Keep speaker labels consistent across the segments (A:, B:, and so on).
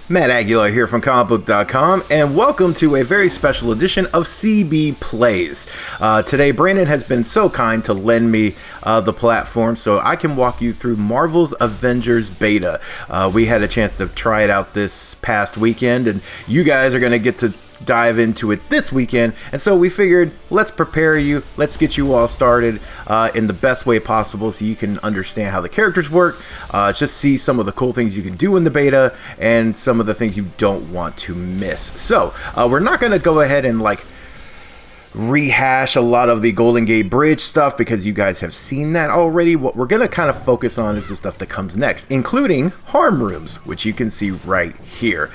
A: Matt Aguilar here from Comicbook.com, and welcome to a very special edition of CB Plays. Today, Brandon has been so kind to lend me the platform so I can walk you through Marvel's Avengers beta. We had a chance to try it out this past weekend, and you guys are going to get to dive into it this weekend, and so we figured let's prepare you, let's get you all started in the best way possible so you can understand how the characters work, just see some of the cool things you can do in the beta and some of the things you don't want to miss. So we're not going to go ahead and rehash a lot of the Golden Gate Bridge stuff because you guys have seen that already. What we're going to kind of focus on is the stuff that comes next, including harm rooms, which you can see right here.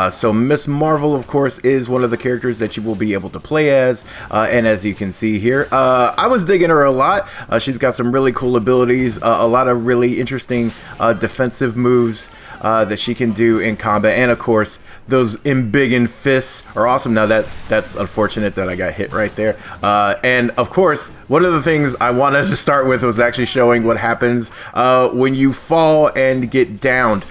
A: So Miss Marvel, of course, is one of the characters that you will be able to play as, and as you can see here, I was digging her a lot. She's got some really cool abilities, a lot of really interesting defensive moves that she can do in combat, and of course those embiggen fists are awesome. Now that's unfortunate that I got hit right there, and of course one of the things I wanted to start with was actually showing what happens when you fall and get downed.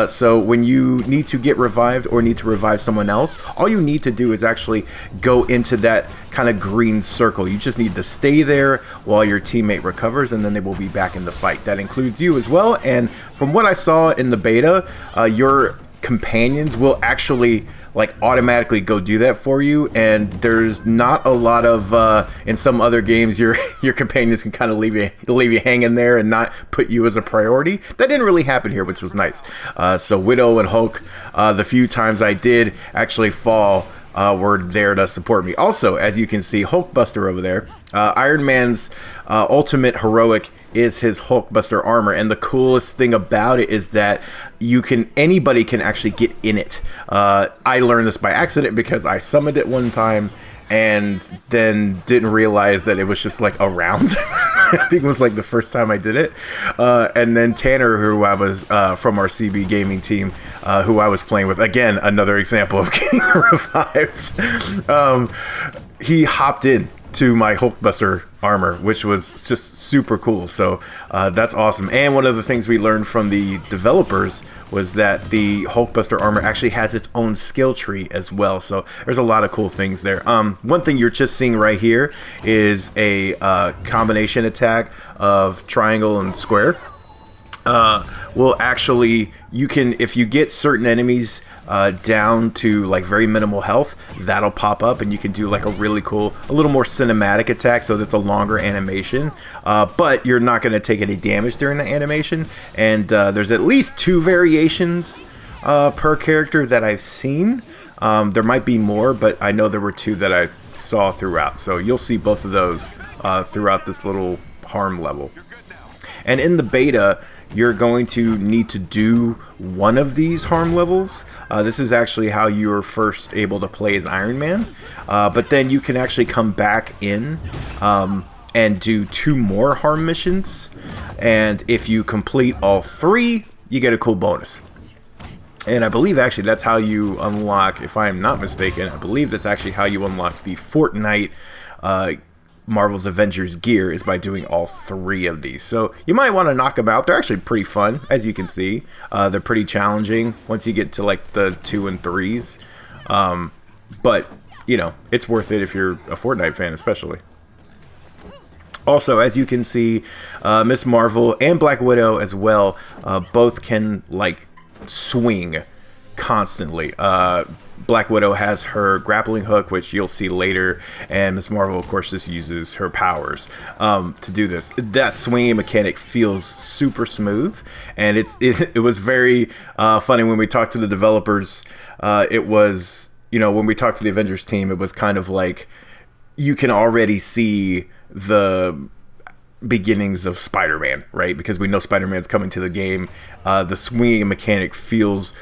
A: So when you need to get revived or need to revive someone else, all you need to do is actually go into that kind of green circle. You just need to stay there while your teammate recovers, and then they will be back in the fight. That includes you as well, and from what I saw in the beta, your companions will actually automatically go do that for you, and there's not a lot of in some other games your companions can kind of leave you hanging there and not put you as a priority. That didn't really happen here, which was nice. So Widow and Hulk, the few times I did actually fall, were there to support me. Also, as you can see, Hulkbuster over there, Iron Man's ultimate heroic is his Hulkbuster armor, and the coolest thing about it is that anybody can actually get in it. I learned this by accident because I summoned it one time and then didn't realize that it was just around. I think it was the first time I did it, and then Tanner, who I was from our CB gaming team, who I was playing with, again another example of getting revived, he hopped in to my Hulkbuster armor, which was just super cool. So that's awesome. And one of the things we learned from the developers was that the Hulkbuster armor actually has its own skill tree as well. So there's a lot of cool things there. One thing you're just seeing right here is a combination attack of triangle and square. Will actually, if you get certain enemies down to very minimal health, that'll pop up and you can do a really cool, a little more cinematic attack, so that's a longer animation, but you're not going to take any damage during the animation. And there's at least 2 variations per character that I've seen. There might be more, but I know there were 2 that I saw throughout, so you'll see both of those throughout this little harm level. And in the beta, you're going to need to do one of these harm levels. This is actually how you were first able to play as Iron Man. But then you can actually come back in and do 2 more harm missions. And if you complete all 3, you get a cool bonus. And I believe actually that's how you unlock, if I am not mistaken, I believe that's actually how you unlock the Fortnite Marvel's Avengers gear, is by doing all 3 of these. So you might want to knock them out. They're actually pretty fun, as you can see. They're pretty challenging once you get to the 2 and 3s. But it's worth it if you're a Fortnite fan, especially. Also, as you can see, Miss Marvel and Black Widow as well, both can swing constantly. Black Widow has her grappling hook, which you'll see later, and Miss Marvel, of course, just uses her powers to do this. That swinging mechanic feels super smooth, and it was very funny when we talked to the developers. It was, when we talked to the Avengers team, it was kind of you can already see the beginnings of Spider-Man, right? Because we know Spider-Man's coming to the game. The swinging mechanic feels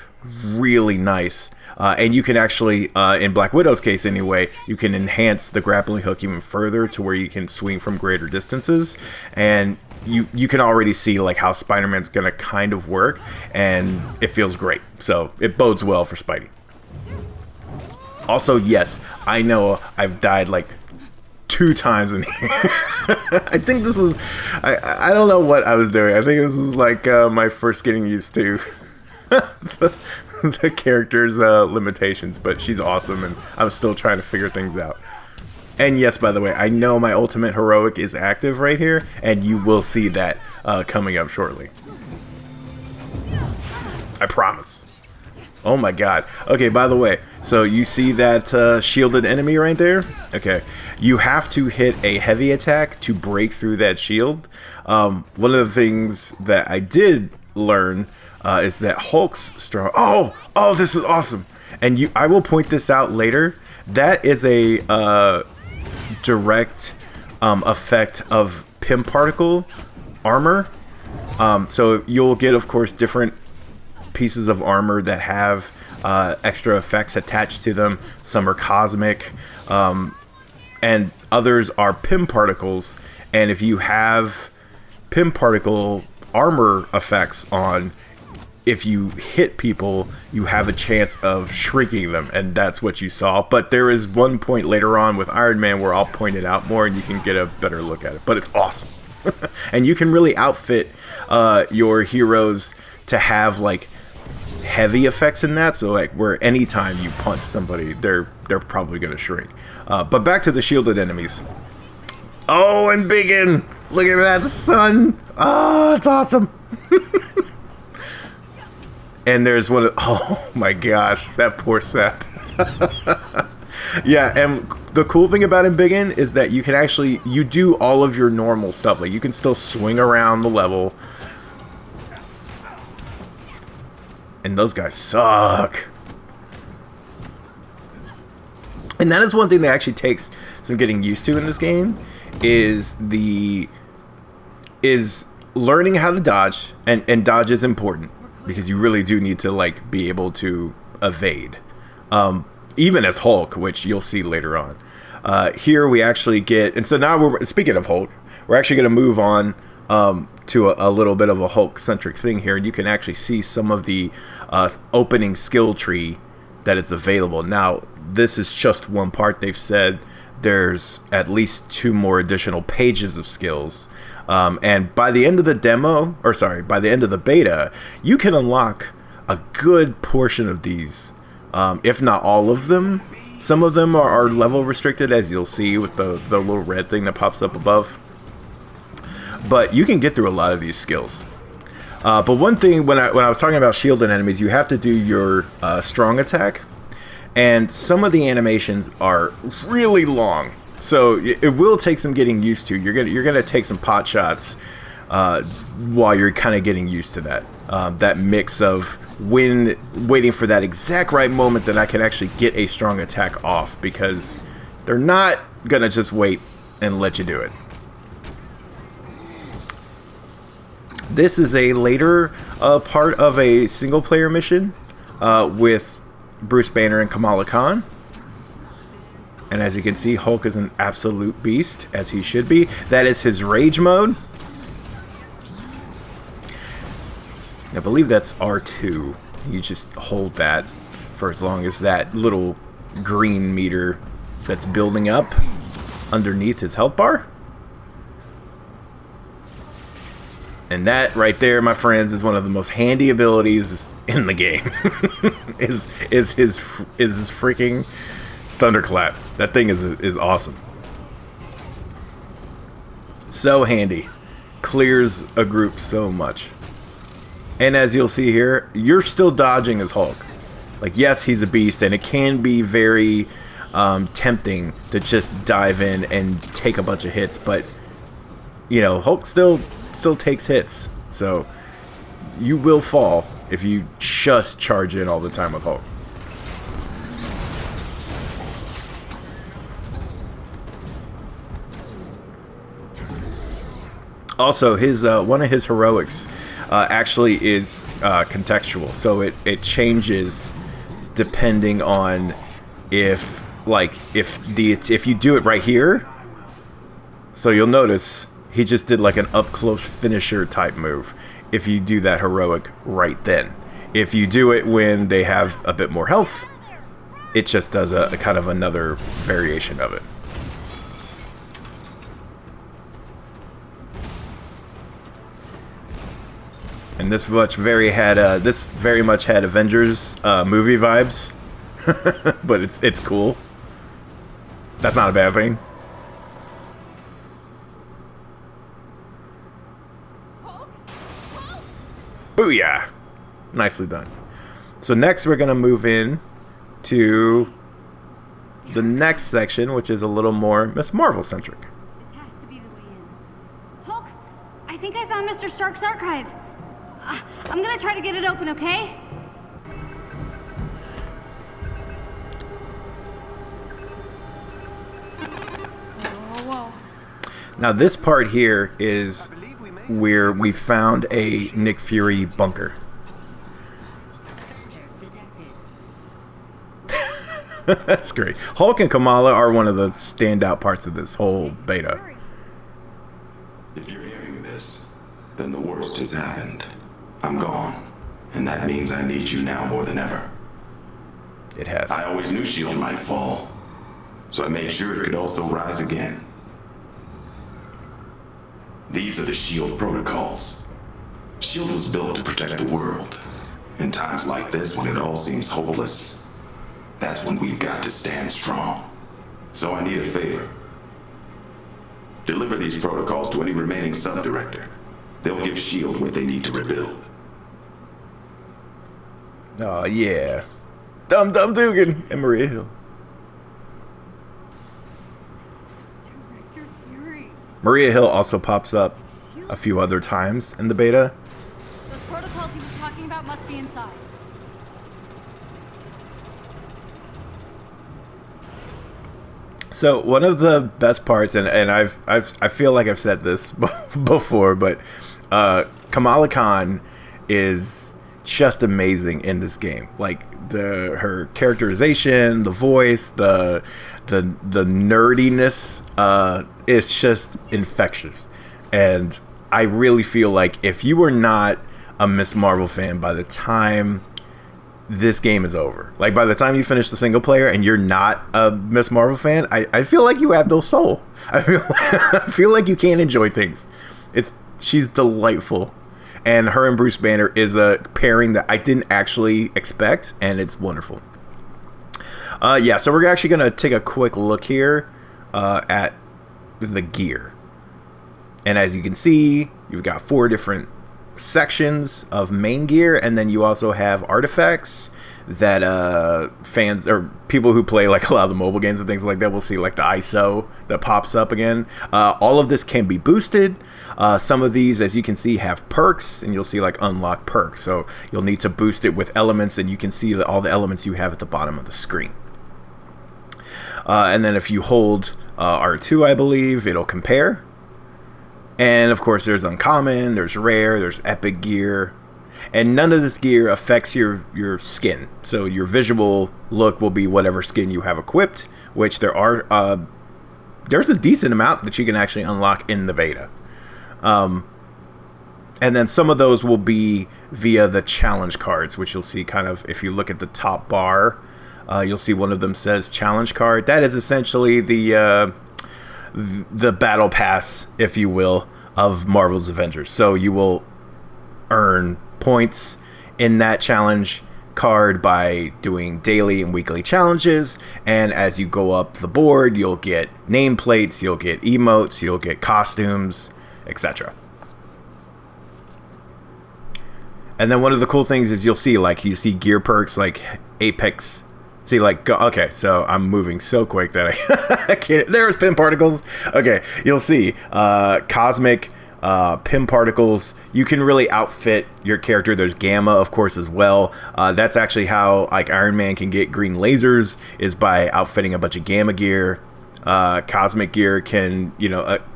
A: really nice. And you can actually, in Black Widow's case anyway, you can enhance the grappling hook even further to where you can swing from greater distances. And you can already see how Spider-Man's going to kind of work, and it feels great. So it bodes well for Spidey. Also, yes, I know I've died 2 times in here. I think this was, I don't know what I was doing. I think this was my first getting used to the character's limitations, but she's awesome, and I'm still trying to figure things out. And yes, by the way, I know my ultimate heroic is active right here, and you will see that coming up shortly. I promise. Oh my god. Okay, by the way, so you see that shielded enemy right there? Okay. You have to hit a heavy attack to break through that shield. One of the things that I did learn is that Hulk's strong. Oh, this is awesome. And I will point this out later. That is a direct effect of Pym particle armor. So you'll get, of course, different pieces of armor that have extra effects attached to them. Some are cosmic, and others are Pym particles. And if you have Pym particle armor effects on, if you hit people, you have a chance of shrinking them, and that's what you saw. But there is one point later on with Iron Man where I'll point it out more and you can get a better look at it. But it's awesome. And you can really outfit your heroes to have like heavy effects in that, so like where anytime you punch somebody, they're probably gonna shrink. But back to the shielded enemies. Oh, and Biggin! Look at that sun! Oh, it's awesome! And there's one of, oh my gosh, that poor sap. Yeah, and the cool thing about Biggin is that you can actually, you do all of your normal stuff. Like you can still swing around the level. And those guys suck. And that is one thing that actually takes some getting used to in this game, is learning how to dodge, and dodge is important because you really do need to like be able to evade. Even as Hulk, which you'll see later on. Here we actually get, and so now we're speaking of Hulk, we're actually going to move on to a little bit of a Hulk-centric thing here. You can actually see some of the opening skill tree that is available. Now, this is just one part. They've said there's at least 2 more additional pages of skills. And by the end of the demo, or sorry, by the end of the beta, you can unlock a good portion of these, if not all of them. Some of them are level restricted, as you'll see with the little red thing that pops up above. But you can get through a lot of these skills. But one thing, when I was talking about shielded enemies, you have to do your strong attack. And some of the animations are really long. So it will take some getting used to. You're gonna take some pot shots while you're kind of getting used to that. That mix of waiting for that exact right moment that I can actually get a strong attack off, because they're not gonna just wait and let you do it. This is a later part of a single-player mission with Bruce Banner and Kamala Khan. And as you can see, Hulk is an absolute beast, as he should be. That is his rage mode. I believe that's R2. You just hold that for as long as that little green meter that's building up underneath his health bar. And that right there, my friends, is one of the most handy abilities in the game. is his freaking thunderclap. That thing is awesome. So handy. Clears a group so much. And as you'll see here, you're still dodging as Hulk. Like, yes, he's a beast, and it can be very tempting to just dive in and take a bunch of hits, but you know, Hulk still takes hits, so you will fall if you just charge in all the time with Hulk. Also, his one of his heroics actually is contextual, so it changes depending on if you do it right here. So you'll notice he just did like an up-close finisher type move if you do that heroic right then. If you do it when they have a bit more health, it just does a kind of another variation of it. And this very much had Avengers movie vibes, but it's cool. That's not a bad thing. Booyah! Nicely done. So next we're gonna move in to the next section, which is a little more Miss Marvel centric.
B: This has to be the way in. Hulk, I think I found Mr. Stark's archive. I'm gonna try to get it open, okay? Whoa.
A: Now this part here is where we found a Nick Fury bunker. That's great. Hulk and Kamala are one of the standout parts of this whole beta.
C: If you're hearing this, then the worst has happened. I'm gone, and that means I need you now more than ever.
A: It has.
C: I always knew S.H.I.E.L.D. might fall, so I made sure it could also rise again. These are the S.H.I.E.L.D. protocols. S.H.I.E.L.D. was built to protect the world. In times like this, when it all seems hopeless, that's when we've got to stand strong. So I need a favor. Deliver these protocols to any remaining sub-director. They'll give S.H.I.E.L.D. what they need to rebuild.
A: Oh, yeah. Dum Dum Dugan and Maria Hill.
B: Director Fury.
A: Maria Hill also pops up a few other times in the beta.
B: Those protocols he was talking about must be inside.
A: So one of the best parts, and I feel like I've said this before, but Kamala Khan is just amazing in this game. Like her characterization, the voice, the nerdiness is just infectious. And I really feel like if you were not a Miss Marvel fan by the time this game is over, like by the time you finish the single player and you're not a Miss Marvel fan, I feel like you have no soul. I feel like you can't enjoy things. She's delightful, and her and Bruce Banner is a pairing that I didn't actually expect, and it's wonderful. Yeah, so we're actually gonna take a quick look here at the gear, and as you can see, you've got 4 different sections of main gear, and then you also have artifacts that fans or people who play like a lot of the mobile games and things like that will see, like the ISO that pops up again. All of this can be boosted. Some of these, as you can see, have perks, and you'll see like unlock perks, so you'll need to boost it with elements, and you can see all the elements you have at the bottom of the screen. And then if you hold R2, I believe, it'll compare. And of course there's uncommon, there's rare, there's epic gear, and none of this gear affects your skin. So your visual look will be whatever skin you have equipped, which there's a decent amount that you can actually unlock in the beta. And then some of those will be via the challenge cards, which you'll see kind of if you look at the top bar, you'll see one of them says challenge card. That is essentially the battle pass, if you will, of Marvel's Avengers. So you will earn points in that challenge card by doing daily and weekly challenges, and as you go up the board, you'll get nameplates, you'll get emotes, you'll get costumes, etc. And then one of the cool things is you see gear perks like Apex. See, like, okay, so I'm moving so quick that I can't. There's pin particles. Okay, you'll see cosmic pin particles. You can really outfit your character. There's gamma, of course, as well. That's actually how like Iron Man can get green lasers, is by outfitting a bunch of gamma gear. Cosmic gear can,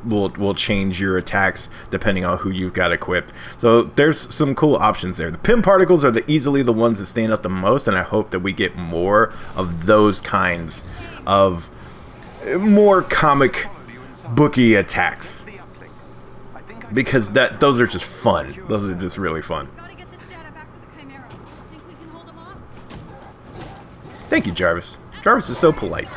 A: will change your attacks depending on who you've got equipped. So there's some cool options there. The pin particles are easily the ones that stand out the most, and I hope that we get more of those kinds of more comic booky attacks, because those are just fun. Those are just really fun. Thank you, Jarvis. Jarvis is so polite.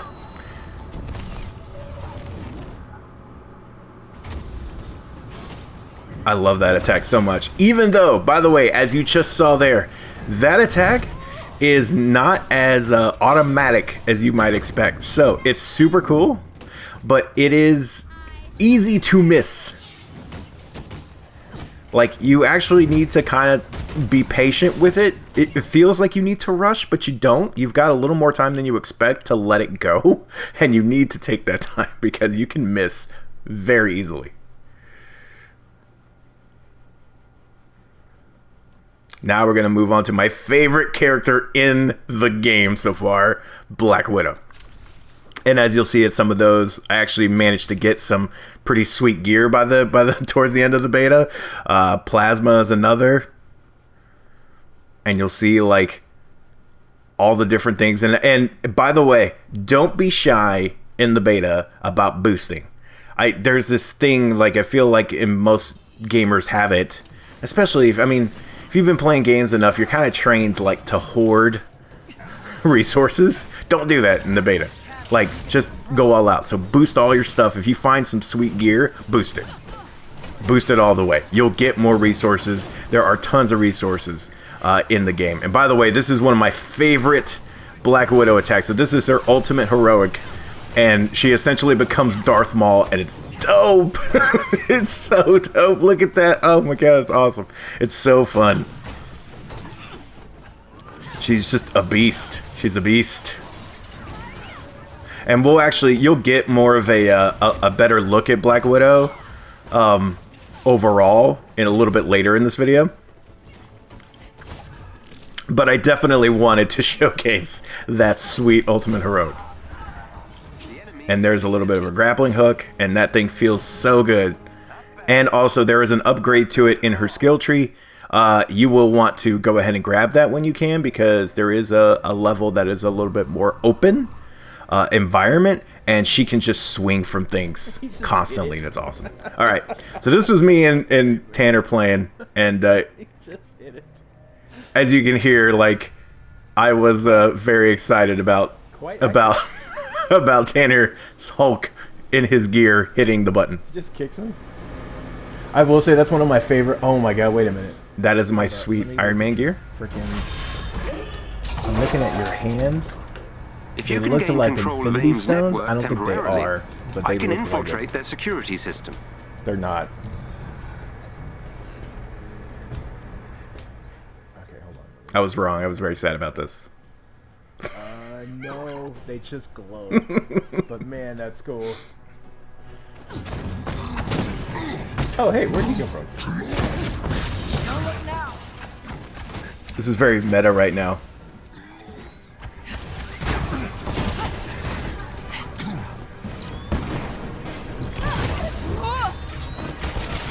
A: I love that attack so much. Even though, by the way, as you just saw there, that attack is not as automatic as you might expect. So it's super cool, but it is easy to miss. Like, you actually need to kind of be patient with it. It feels like you need to rush, but you don't. You've got a little more time than you expect to let it go, and you need to take that time because you can miss very easily. Now we're going to move on to my favorite character in the game so far, Black Widow. And as you'll see at some of those, I actually managed to get some pretty sweet gear by the towards the end of the beta. Plasma is another. And you'll see like all the different things. And by the way, don't be shy in the beta about boosting. There's this thing, like, I feel like in most gamers have it, especially if you've been playing games enough, you're kind of trained like to hoard resources. Don't do that in the beta. Like, just go all out. So boost all your stuff. If you find some sweet gear, boost it. Boost it all the way. You'll get more resources. There are tons of resources in the game. And by the way, this is one of my favorite Black Widow attacks. So this is her ultimate heroic. And she essentially becomes Darth Maul, and it's dope. It's so dope. Look at that. Oh my god, it's awesome. It's so fun. She's just a beast. She's a beast. And you'll get more of a better look at Black Widow overall in a little bit later in this video. But I definitely wanted to showcase that sweet ultimate heroic. And there's a little bit of a grappling hook, and that thing feels so good. And also there is an upgrade to it in her skill tree. You will want to go ahead and grab that when you can, because there is a level that is a little bit more open environment, and she can just swing from things constantly. That's awesome. All right, so this was me and Tanner playing, and as you can hear, like, I was very excited about Tanner's Hulk in his gear hitting the button.
D: Just kicks him. I will say that's one of my favorite. Oh my god! Wait a minute.
A: That is my sweet Iron Man gear.
D: Freaking! I'm looking at your hand.
E: If you
D: they
E: can
D: look
E: gain
D: like
E: control of
D: Infinity
E: AIM's
D: Stones.
E: network
D: I don't think they
E: temporarily,
D: are, but they
E: I can
D: look
E: infiltrate
D: like
E: their security system.
D: they're not. Okay, hold on.
A: I was wrong. I was very sad about this.
D: No, they just glow. But man, that's cool. Oh, hey, where'd he come from?
B: Don't look now.
A: This is very meta right now.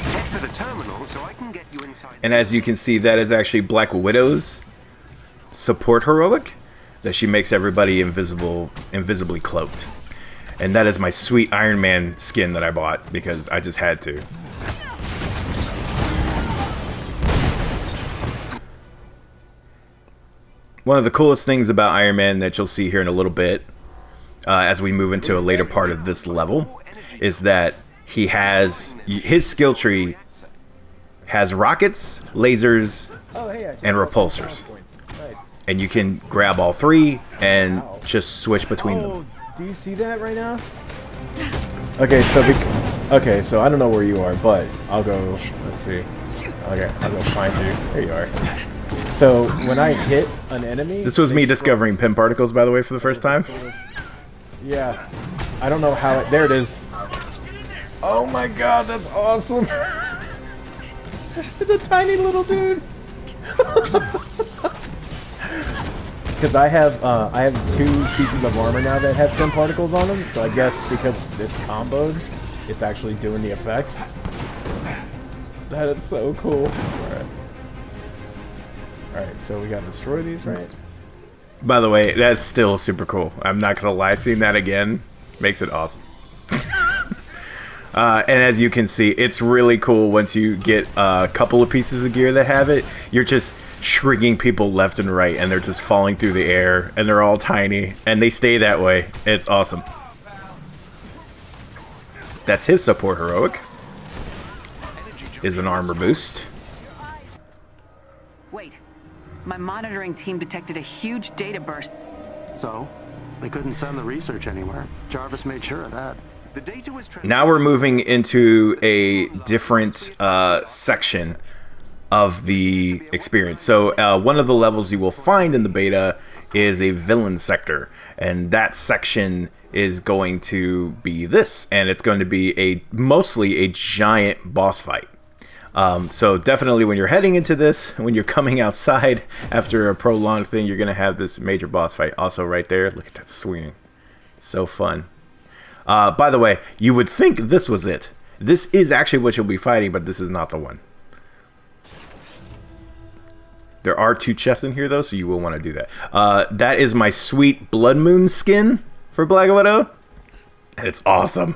E: Head for the terminal so I can get you inside.
A: And as you can see, that is actually Black Widow's support heroic, that she makes everybody invisibly cloaked. And that is my sweet Iron Man skin that I bought because I just had to. One of the coolest things about Iron Man that you'll see here in a little bit, as we move into a later part of this level, is that he has his skill tree has rockets, lasers, and repulsors. And you can grab all three and just switch between them.
D: Do you see that right now? Okay, so I don't know where you are, but I'll go. Let's see. Okay, I'll go find you. There you are. So when I hit an enemy,
A: This was me discovering pin particles, by the way, for the first time.
D: yeah, I don't know how it. There it is. Oh my god, that's awesome! It's a tiny little dude. Because I have 2 pieces of armor now that have pin particles on them, so I guess because it's comboed, it's actually doing the effect. That is so cool. Alright, so we gotta destroy these, right?
A: By the way, that's still super cool. I'm not gonna lie, seeing that again makes it awesome. And as you can see, it's really cool once you get a couple of pieces of gear that have it. You're just shrinking people left and right, and they're just falling through the air, and they're all tiny, and they stay that way. It's awesome. That's his support heroic. is an armor boost.
F: Wait. My monitoring team detected a huge data burst.
E: So, they couldn't send the research anywhere. Jarvis made sure of that. The data was
A: Now we're moving into a different section of the experience. So one of the levels you will find in the beta is a villain sector, and that section is going to be this, and it's going to be mostly a giant boss fight. So definitely when you're heading into this, when you're coming outside after a prolonged thing, you're going to have this major boss fight. Also right there, look at that swinging. So fun. By the way, you would think this was it. This is actually what you'll be fighting, but this is not the one. There are 2 chests in here, though, so you will want to do that. That is my sweet Blood Moon skin for Black Widow, and it's awesome.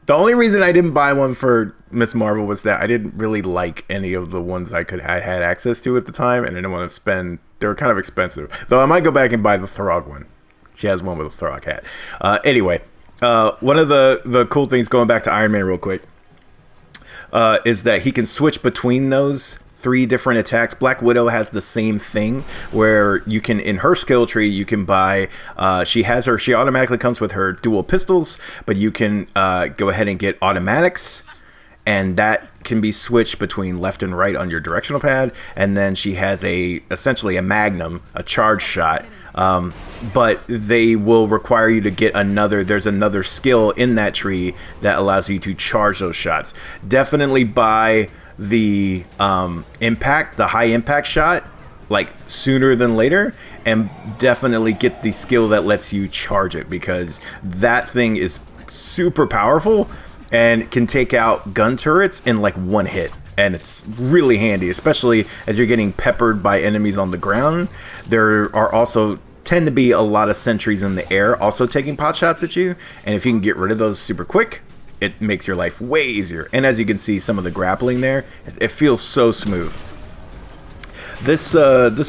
A: The only reason I didn't buy one for Miss Marvel was that I didn't really like any of the ones I had access to at the time, and I didn't want to spend. They were kind of expensive, though. I might go back and buy the Throg one. She has one with a Throg hat. Anyway, one of the cool things, going back to Iron Man real quick, is that he can switch between those 3 different attacks. Black Widow has the same thing, where you can, in her skill tree, you can buy, she automatically comes with her dual pistols, but you can go ahead and get automatics, and that can be switched between left and right on your directional pad. And then she has essentially a magnum, a charge shot, but they will require you to get there's another skill in that tree that allows you to charge those shots. Definitely buy the high impact shot, like, sooner than later, and definitely get the skill that lets you charge it, because that thing is super powerful and can take out gun turrets in like 1 hit. And it's really handy, especially as you're getting peppered by enemies on the ground. There are also tend to be a lot of sentries in the air also taking pot shots at you, and if you can get rid of those super quick, it makes your life way easier. And as you can see, some of the grappling there, it feels so smooth. This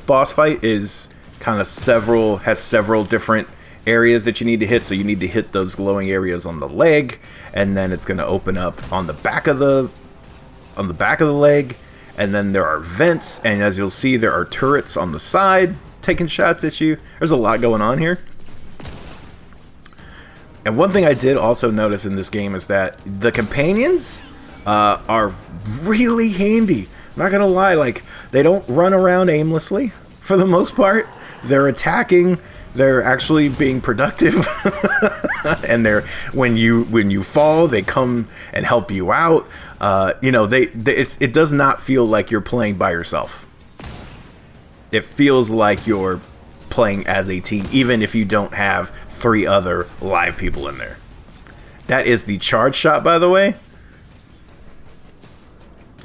A: boss fight is has several different areas that you need to hit. So you need to hit those glowing areas on the leg, and then it's going to open up on the back of the leg, and then there are vents, and as you'll see, there are turrets on the side taking shots at you. There's a lot going on here. And one thing I did also notice in this game is that the companions are really handy. I'm not gonna lie, like, they don't run around aimlessly for the most part. They're attacking. They're actually being productive, and when you fall, they come and help you out. It does not feel like you're playing by yourself. It feels like you're playing as a team, even if you don't have 3 other live people in there. That is the charge shot, by the way.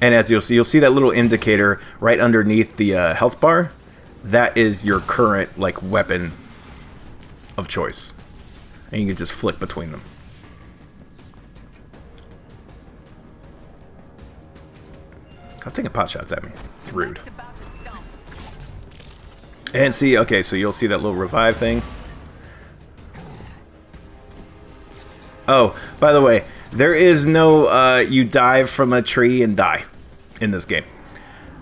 A: And as you'll see that little indicator right underneath the health bar. That is your current weapon of choice, and you can just flick between them. Stop taking pot shots at me. It's rude. And see, okay, so you'll see that little revive thing. Oh, by the way, there is no you dive from a tree and die in this game.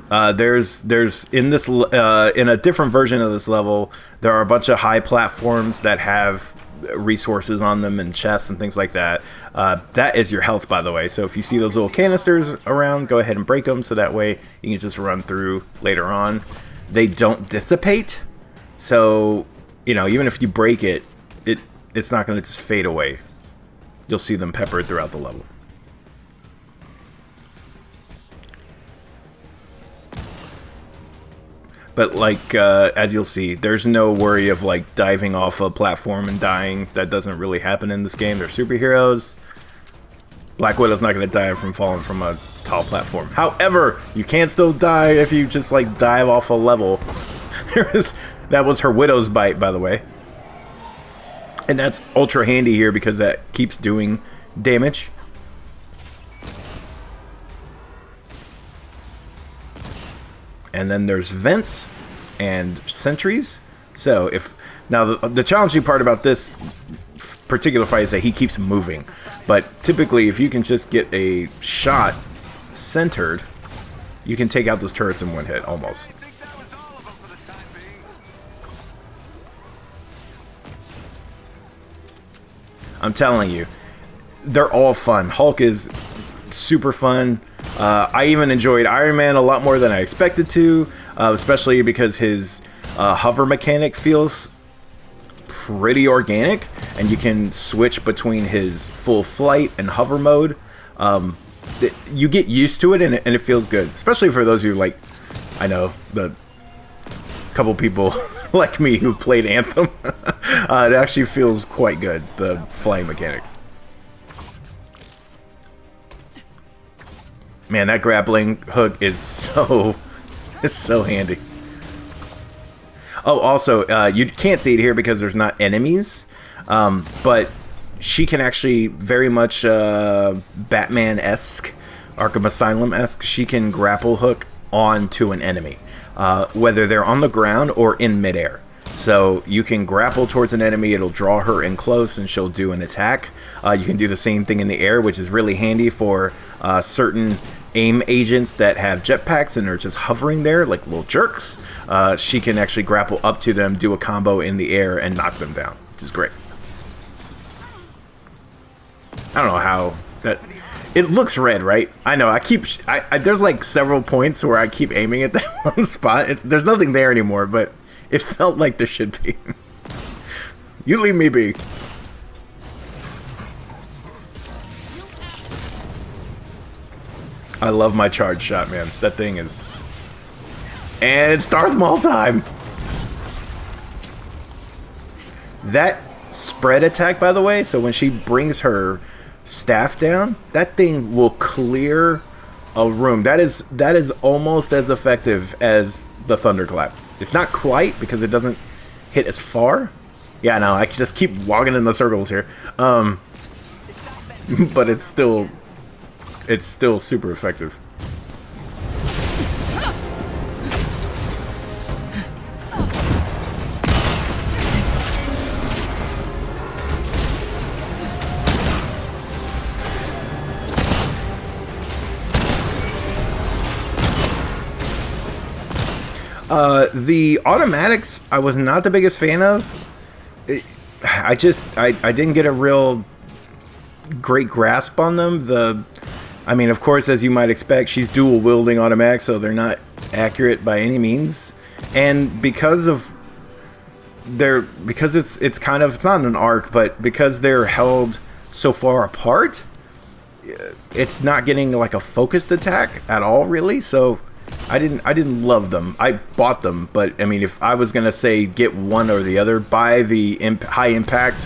A: There's in a different version of this level, there are a bunch of high platforms that have resources on them and chests and things like that. That is your health, by the way. So if you see those little canisters around, go ahead and break them, so that way you can just run through later on. They don't dissipate, so even if you break it, it's not going to just fade away. You'll see them peppered throughout the level. But as you'll see, there's no worry of diving off a platform and dying. That doesn't really happen in this game. They're superheroes. Black Widow's not going to die from falling from a tall platform. However, you can still die if you just dive off a level. That was her Widow's bite, by the way. And that's ultra handy here because that keeps doing damage. And then there's vents and sentries. So now the challenging part about this particular fight is that he keeps moving. But typically, if you can just get a shot centered, you can take out those turrets in one hit, almost. I'm telling you, they're all fun. Hulk is super fun. I even enjoyed Iron Man a lot more than I expected to, especially because his hover mechanic feels pretty organic, and you can switch between his full flight and hover mode. You get used to it, and it feels good, especially for those who like, I know the couple people like me who played Anthem. It actually feels quite good, the flying mechanics. Man, that grappling hook is so handy. Oh, also, you can't see it here because there's not enemies, but she can actually very much Batman-esque, Arkham Asylum-esque. She can grapple hook onto an enemy, whether they're on the ground or in midair. So you can grapple towards an enemy, it'll draw her in close, and she'll do an attack. You can do the same thing in the air, which is really handy for certain AIM agents that have jetpacks and are just hovering there like little jerks. She can actually grapple up to them, do a combo in the air, and knock them down, which is great. I don't know how that... It looks red, right? I know, there's like several points where I keep aiming at that one spot. There's nothing there anymore, but it felt like there should be. You leave me be. I love my charge shot, man. That thing is... And it's Darth Maul time! That spread attack, by the way, so when she brings her staff down, that thing will clear a room. That is almost as effective as the Thunderclap. It's not quite, because it doesn't hit as far. Yeah, no, I just keep walking in the circles here. But it's still super effective. The automatics, I was not the biggest fan of. I didn't get a real great grasp on them. I mean, of course, as you might expect, she's dual wielding automatics, so they're not accurate by any means. And because it's not an arc, but because they're held so far apart, it's not getting like a focused attack at all, really. So I didn't love them. I bought them, but I mean, if I was gonna say get one or the other, buy the high impact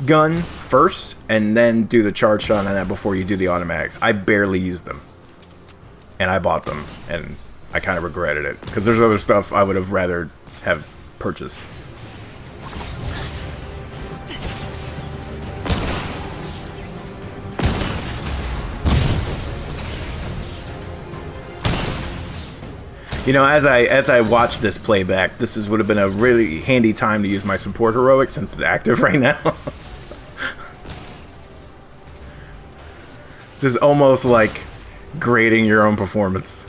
A: gun first and then do the charge shot on that before you do the automatics. I barely used them, and I bought them, and I kind of regretted it because there's other stuff I would have rather have purchased. You know, as I watch this playback, this would have been a really handy time to use my support heroic since it's active right now. This is almost like grading your own performance.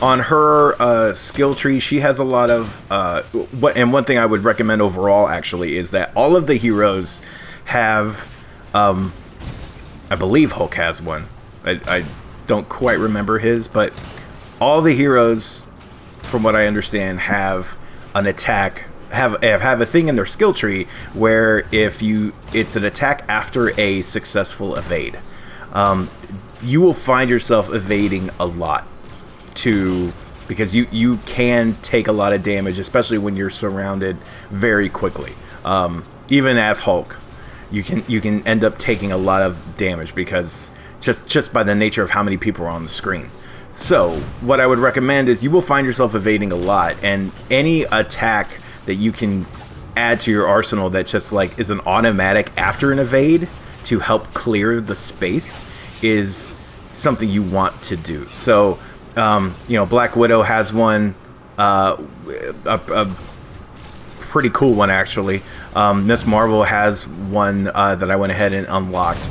A: On her skill tree, she has a lot of and one thing I would recommend overall actually is that all of the heroes have I believe Hulk has one. I don't quite remember his, but all the heroes, from what I understand, have an attack, have a thing in their skill tree where it's an attack after a successful evade. You will find yourself evading a lot because you can take a lot of damage, especially when you're surrounded very quickly. Even as Hulk, you can end up taking a lot of damage because just by the nature of how many people are on the screen. So what I would recommend is you will find yourself evading a lot, and any attack that you can add to your arsenal that just like is an automatic after an evade to help clear the space is something you want to do. So, you know, Black Widow has one, a pretty cool one actually. Miss Marvel has one that I went ahead and unlocked.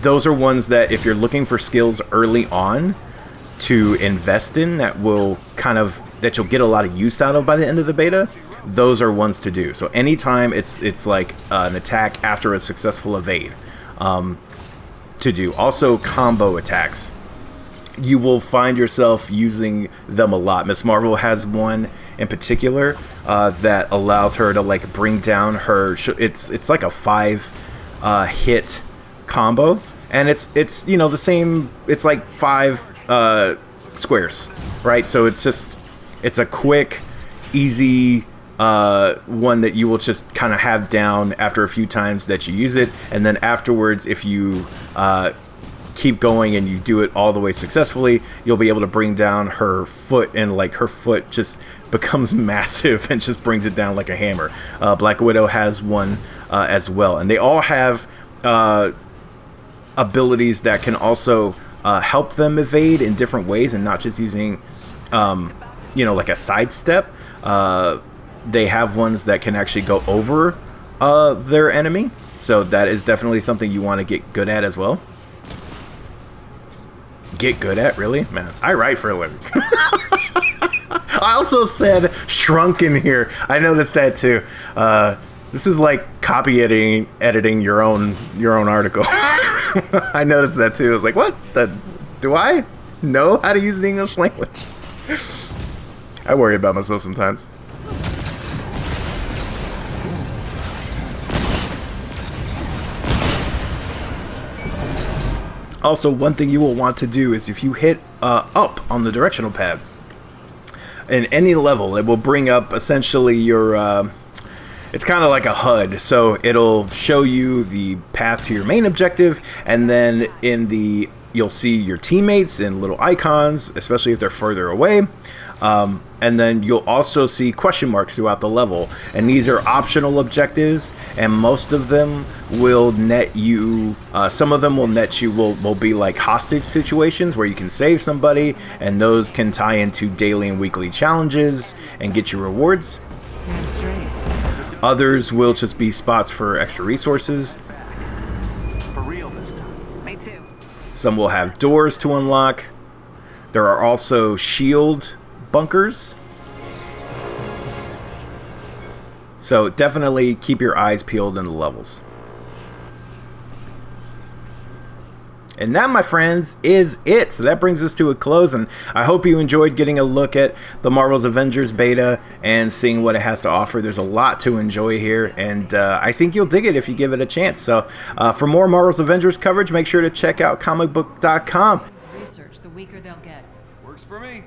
A: Those are ones that if you're looking for skills early on to invest in, that will that you'll get a lot of use out of by the end of the beta, those are ones to do. So anytime it's like an attack after a successful evade, to do. Also combo attacks, you will find yourself using them a lot. Miss Marvel has one in particular that allows her to like bring down her, it's like a 5 hit combo, and it's you know the same, it's like 5 squares, right? So it's a quick, easy one that you will just kind of have down after a few times that you use it, and then afterwards, if you keep going and you do it all the way successfully, you'll be able to bring down her foot, and like her foot just becomes massive and just brings it down like a hammer. Black Widow has one as well, and they all have abilities that can also help them evade in different ways, and not just using you know, like a sidestep. They have ones that can actually go over their enemy, so that is definitely something you want to get good at as well. Get good at, really? Man, I write for a living. I also said shrunk in here. I noticed that too. This is like copy editing your own article. I noticed that too. I was like, what? Do I know how to use the English language? I worry about myself sometimes. Also, one thing you will want to do is if you hit up on the directional pad in any level, it will bring up essentially your it's kind of like a HUD, so it'll show you the path to your main objective, and then you'll see your teammates in little icons, especially if they're further away. And then you'll also see question marks throughout the level, and these are optional objectives, and most of them will net you, some of them will net you, will be like hostage situations where you can save somebody, and those can tie into daily and weekly challenges and get you rewards.
F: Damn straight.
A: Others will just be spots for extra resources.
E: For real this time.
F: Me too.
A: Some will have doors to unlock. There are also shield bunkers. So definitely keep your eyes peeled in the levels. And that, my friends, is it. So that brings us to a close, and I hope you enjoyed getting a look at the Marvel's Avengers beta and seeing what it has to offer. There's a lot to enjoy here, and I think you'll dig it if you give it a chance. So for more Marvel's Avengers coverage, make sure to check out Comicbook.com.
F: Research, the weaker they'll get.
G: Works for me.